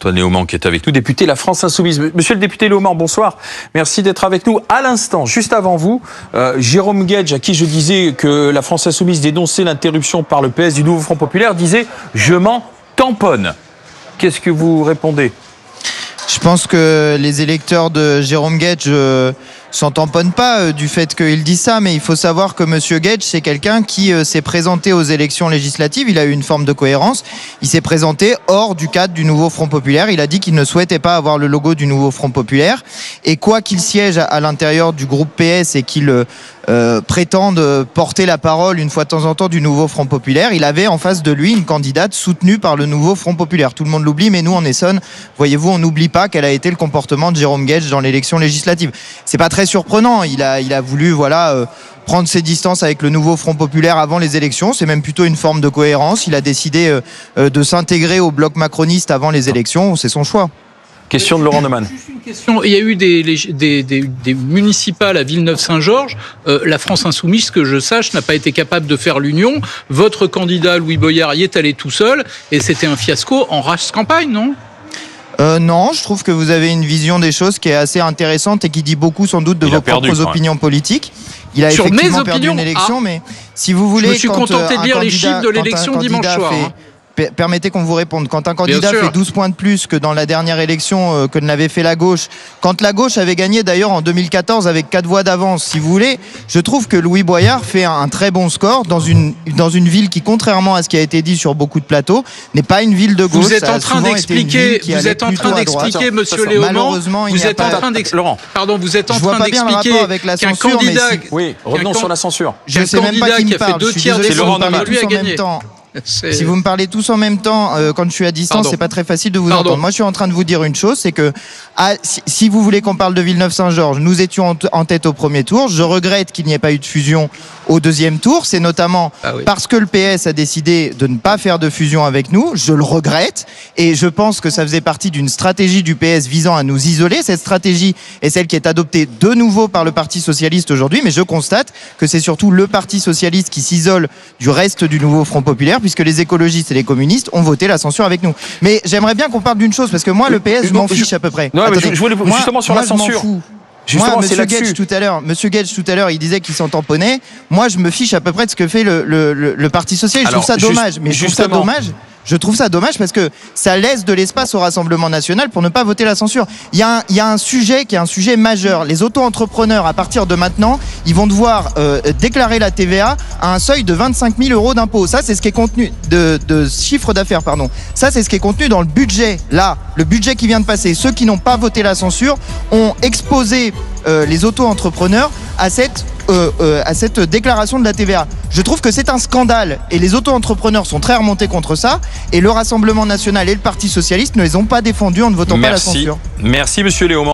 Antoine Léaumont qui est avec nous, député La France Insoumise. Monsieur le député Léaumont, bonsoir. Merci d'être avec nous. À l'instant, juste avant vous, Jérôme Guedj, à qui je disais que La France Insoumise dénonçait l'interruption par le PS du nouveau Front Populaire, disait « Je m'en tamponne ». Qu'est-ce que vous répondez ? Je pense que les électeurs de Jérôme Guedj s'en tamponnent pas du fait qu'il dit ça, mais il faut savoir que Monsieur Guedj, c'est quelqu'un qui s'est présenté aux élections législatives, il a eu une forme de cohérence, il s'est présenté hors du cadre du nouveau Front Populaire, il a dit qu'il ne souhaitait pas avoir le logo du nouveau Front Populaire, et quoi qu'il siège à l'intérieur du groupe PS et qu'il prétende porter la parole une fois de temps en temps du nouveau Front Populaire, il avait en face de lui une candidate soutenue par le nouveau Front Populaire. Tout le monde l'oublie, mais nous en Essonne, voyez-vous, on n'oublie pas quel a été le comportement de Jérôme Guedj dans l'élection législative. C'est pas très surprenant, il a voulu prendre ses distances avec le nouveau Front Populaire avant les élections, c'est même plutôt une forme de cohérence, il a décidé de s'intégrer au bloc macroniste avant les élections, c'est son choix. Question de Laurent Neumann. Juste une question. Il y a eu des municipales à Villeneuve-Saint-Georges. La France Insoumise, que je sache, n'a pas été capable de faire l'union. Votre candidat, Louis Boyard, y est allé tout seul. Et c'était un fiasco en race campagne, non ? Non, je trouve que vous avez une vision des choses qui est assez intéressante et qui dit beaucoup sans doute de vos propres opinions politiques. Il a effectivement perdu une élection, mais si vous voulez... Je me suis contenté de lire les chiffres de l'élection dimanche soir. Permettez qu'on vous réponde. Quand un candidat fait 12 points de plus que dans la dernière élection que ne l'avait fait la gauche, quand la gauche avait gagné d'ailleurs en 2014 avec 4 voix d'avance, si vous voulez, je trouve que Louis Boyard fait un très bon score dans une ville qui, contrairement à ce qui a été dit sur beaucoup de plateaux, n'est pas une ville de gauche. Vous êtes en train d'expliquer, monsieur Léaumont, malheureusement, vous êtes en train d'expliquer qu'un candidat... Oui, revenons sur la censure. Je sais même pas qui me parle. Je suis désolé, c'est Laurent Neumann. lui a gagné. Si vous me parlez tous en même temps, quand je suis à distance, c'est pas très facile de vous entendre. Moi, je suis en train de vous dire une chose, c'est que si vous voulez qu'on parle de Villeneuve-Saint-Georges, nous étions en tête au premier tour. Je regrette qu'il n'y ait pas eu de fusion au deuxième tour. C'est notamment parce que le PS a décidé de ne pas faire de fusion avec nous. Je le regrette et je pense que ça faisait partie d'une stratégie du PS visant à nous isoler. Cette stratégie est celle qui est adoptée de nouveau par le Parti Socialiste aujourd'hui, mais je constate que c'est surtout le Parti Socialiste qui s'isole du reste du nouveau Front Populaire, puisque les écologistes et les communistes ont voté la censure avec nous. Mais j'aimerais bien qu'on parle d'une chose, parce que moi, le PS, je m'en fiche à peu près. Non, mais je voulais justement sur la censure. Moi, Monsieur Guedj tout à l'heure, il disait qu'il s'en tamponnait. Moi, je me fiche à peu près de ce que fait le Parti Socialiste. Je trouve ça dommage. Mais je trouve ça dommage parce que ça laisse de l'espace au Rassemblement National pour ne pas voter la censure. Il y a un sujet qui est un sujet majeur. Les auto-entrepreneurs, à partir de maintenant, ils vont devoir déclarer la TVA à un seuil de 25 000 euros d'impôt. Ça, c'est ce qui est contenu de chiffre d'affaires, pardon. Ça, c'est ce qui est contenu dans le budget. Là, le budget qui vient de passer. Ceux qui n'ont pas voté la censure ont exposé les auto-entrepreneurs à cette déclaration de la TVA. Je trouve que c'est un scandale et les auto-entrepreneurs sont très remontés contre ça et le Rassemblement National et le Parti Socialiste ne les ont pas défendus en ne votant pas la censure. Merci Monsieur Léaumont.